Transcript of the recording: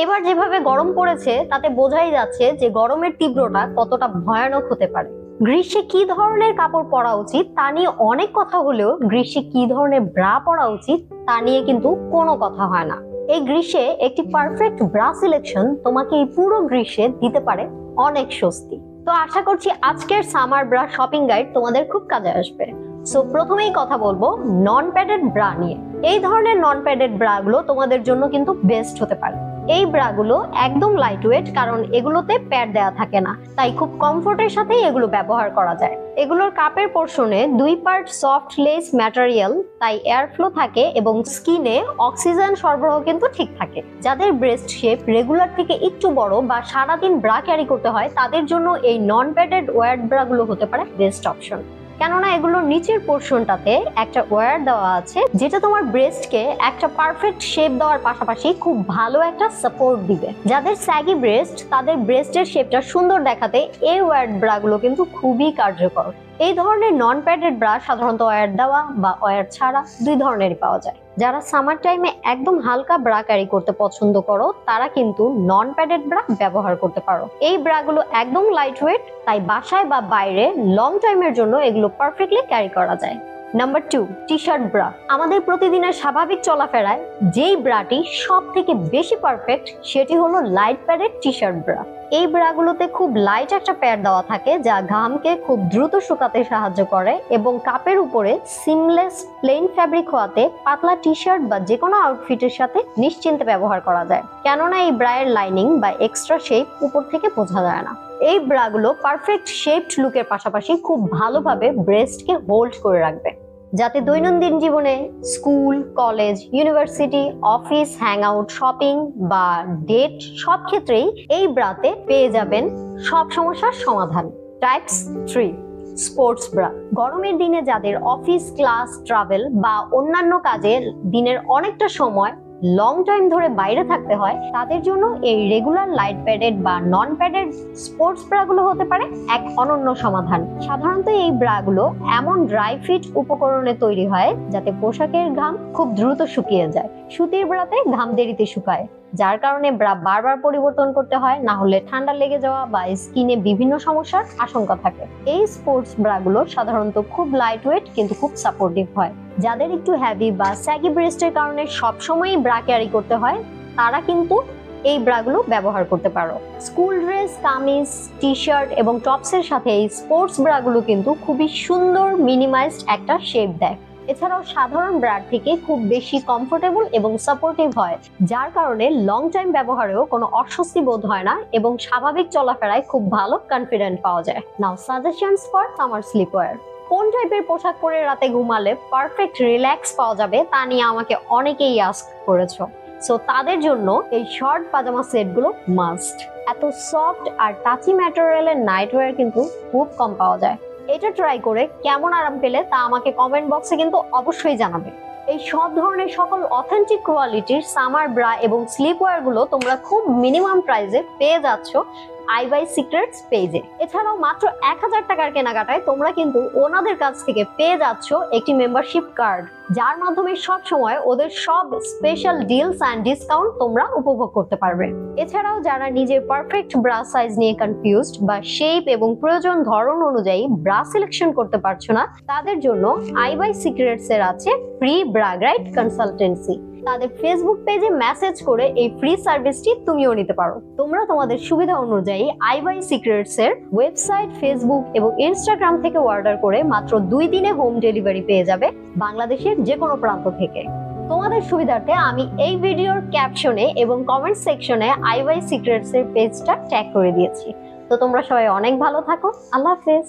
এবার যেভাবে গরম পড়েছে তাতে বোঝাই যাচ্ছে যে গরমের তীব্রতা কতটা ভয়ানক হতে পারে। গ্রীষ্মে কি ধরনের কাপড় পরা উচিত তা নিয়ে অনেক কথা হলেও গ্রীষ্মে কি ধরনের ব্রা পরা উচিত তা নিয়ে কিন্তু কোনো কথা হয় না। এই গ্রীষ্মে একটি পারফেক্ট ব্রা সিলেকশন তোমাকে এই পুরো গ্রীষ্মে দিতে পারে অনেক স্বস্তি। তো আশা করছি আজকের সামার ব্রা শপিং গাইড তোমাদের খুব কাজে আসবে। সো প্রথমেই কথা বলবো নন প্যাডেড ব্রা নিয়ে। এই ধরনের নন প্যাডেড ব্রা গুলো তোমাদের জন্য কিন্তু বেস্ট হতে পারে। এই ব্রা গুলো একদম লাইট ওয়েট, কারণ এগুলোতে প্যাড দেওয়া থাকে না, তাই খুব কমফোর্টের সাথে এগুলো ব্যবহার করা যায়। এগুলোর কাপের পোর্শনে 2 পার্ট সফট লেস ম্যাটেরিয়াল, তাই এয়ার ফ্লো থাকে এবং স্কিনে অক্সিজেন সরবরাহ কিন্তু ঠিক থাকে। যাদের ব্রেস্ট শেপ রেগুলার থেকে একটু বড় বা সারাদিন ব্রা ক্যারি করতে হয় তাদের জন্য এই নন প্যাডেড ওয়্যার ব্রা গুলো হতে পারে বেস্ট অপশন। কেননা এগুলোর নিচের পোর্শনটাতে একটা ওয়্যার দেওয়া আছে যেটা তোমার ব্রেস্টকে একটা পারফেক্ট শেপ দেওয়ার পাশাপাশি খুব ভালো একটা সাপোর্ট দিবে। যাদের স্যাগি ব্রেস্ট তাদের ব্রেস্টের শেপটা সুন্দর দেখাতে এই ওয়্যার ব্রাগুলো কিন্তু খুবই কার্যকর। এই ধরনের নন প্যাডেড ব্রা সাধারণত ওয়্যার দেওয়া বা ওয়্যার ছাড়া দুই ধরনেরই পাওয়া যায়। যারা সামার টাইমে একদম হালকা ব্রা ক্যারি করতে পছন্দ করো তারা কিন্তু নন প্যাডেড ব্রা ব্যবহার করতে পারো। এই ব্রাগুলো একদম লাইট ওয়েট, তাই বাসায় বা বাইরে লং টাইমের জন্য এগুলো পারফেক্টলি ক্যারি করা যায়। Number 2, T shirt bra. আমাদের প্রতিদিনের স্বাভাবিক চলাফেরায় যেই ব্রাটি সব থেকে বেশি পারফেক্ট সেটি হলো light padded T shirt bra. এই ব্রাগুলোতে খুব লাইট একটা প্যাড দেওয়া থাকে যা ঘামকে খুব দ্রুত শুকাতে সাহায্য করে এবং কাপের উপরে সিমলেস প্লেন ফ্যাব্রিক হওয়াতে পাতলা টি শার্ট বা যে কোনো আউটফিটের সাথে নিশ্চিন্তে ব্যবহার করা যায়। কেননা এই ব্রায়ের লাইনিং বা এক্সট্রা শেপ উপর থেকে বোঝা যায় না। এই ব্রাগুলো পারফেক্ট শেপড লুকের পাশাপাশি খুব ভালোভাবে ব্রেস্টকে হোল্ড করে রাখবে, যাতে দৈনন্দিন জীবনে school, college, university, office, hangout, shopping বা ডেট সব ক্ষেত্রেই এই ব্রাতে পেয়ে যাবেন সব সমস্যার সমাধান। Types 3, sports bra. গরমের দিনে যাদের অফিস, ক্লাস, ট্রাভেল বা অন্যান্য কাজে দিনের অনেকটা সময় লং টাইম ধরে বাইরে থাকতে হয় তাদের জন্য এই রেগুলার লাইট প্যাডেড বা নন প্যাডেড স্পোর্টস ব্রা গুলো হতে পারে এক অনন্য সমাধান। সাধারণত এই ব্রা গুলো এমন ড্রাই ফিট উপকরণে তৈরি হয় যাতে পোশাকের ঘাম খুব দ্রুত শুকিয়ে যায়। সুতির ব্রাতে ঘাম দেরিতে শুকায়, যার কারণে ব্রা বারবার পরিবর্তন করতে হয়, না হলে ঠান্ডা লেগে যাওয়া বা স্কিনে বিভিন্ন সমস্যার আশঙ্কা থাকে। এই স্পোর্টস ব্রা গুলো সাধারণত খুব লাইট ওয়েট কিন্তু খুব সাপোর্টিভ হয়। যাদের একটু হেভি বা স্যাগি ব্রেস্টের কারণে সবসময়ই ব্রা ক্যারি করতে হয় তারা কিন্তু এই ব্রাগুলো ব্যবহার করতে পারো। School dress, kameez, T shirt এবং টপসের সাথে এই স্পোর্টস ব্রাগুলো কিন্তু খুবই সুন্দর মিনিমাইজড একটা শেপ দেয়। এছাড়াও সাধারণ ব্রার থেকে খুব বেশি কমফোর্টেবল এবং সাপোর্টিভ হয়, যার কারণে লং টাইম ব্যবহারেও কোনো অস্বস্তি বোধ হয় না এবং স্বাভাবিক চলাফেরায় খুব ভালো কনফিডেন্ট পাওয়া যায়। নাও সাজেশনস ফর সামার স্লিপওয়্যার। কোন টাইপের পোশাক পরে রাতে ঘুমালে পারফেক্ট রিল্যাক্স পাওয়া যাবে তা নিয়ে আমাকে অনেকেই আস্ক করেছো। সো তাদের জন্য এই শর্ট পাজামা সেটগুলো মাস্ট। এত সফট আর টাচি ম্যাটেরিয়ালের নাইটওয়্যার কিন্তু খুব কম পাওয়া যায়। এটা ট্রাই করে কেমন আরাম পেলে তা আমাকে কমেন্ট বক্সে কিন্তু অবশ্যই জানাবে। এই সব ধরনের সকল অথেন্টিক কোয়ালিটির সামার ব্রা এবং স্লিপওয়্যার গুলো তোমরা খুব মিনিমাম প্রাইসে পেয়ে যাচ্ছ আই বাই সিক্রেটস পেজে। এছাড়াও মাত্র 1000 টাকার কেনাকাটায় তোমরা কিন্তু ওনাদের কাছ থেকে পেয়ে যাচ্ছ একটি মেম্বারশিপ কার্ড, যার মাধ্যমে সব সময় ওদের সব স্পেশাল ডিলস এন্ড ডিসকাউন্ট তোমরা উপভোগ করতে পারবে। এছাড়াও যারা নিজের পারফেক্ট ব্রা সাইজ নিয়ে কনফিউজড বা শেপ এবং প্রয়োজন ধরন অনুযায়ী ব্রা সিলেকশন করতে পারছো না তাদের জন্য আই বাই সিক্রেটস এর আছে ফ্রি ব্রা গাইড কনসালটেন্সি। তাদের ফেসবুক পেজে মেসেজ করে এই ফ্রি সার্ভিসটি তুমিও নিতে পারো। তোমরা তোমাদের সুবিধা অনুযায়ী আই বাই সিক্রেটস এর ওয়েবসাইট, ফেসবুক এবং ইনস্টাগ্রাম থেকে অর্ডার করে মাত্র 2 দিনে হোম ডেলিভারি পেয়ে যাবে বাংলাদেশের যে কোনো প্রান্ত থেকে। তোমাদের সুবিধার্থে আমি এই ভিডিওর ক্যাপশনে এবং কমেন্ট সেকশনে আই বাই সিক্রেটস এর পেজটা ট্যাগ করে দিয়েছি। তো তোমরা সবাই অনেক ভালো থাকো। আল্লাহ হাফেজ।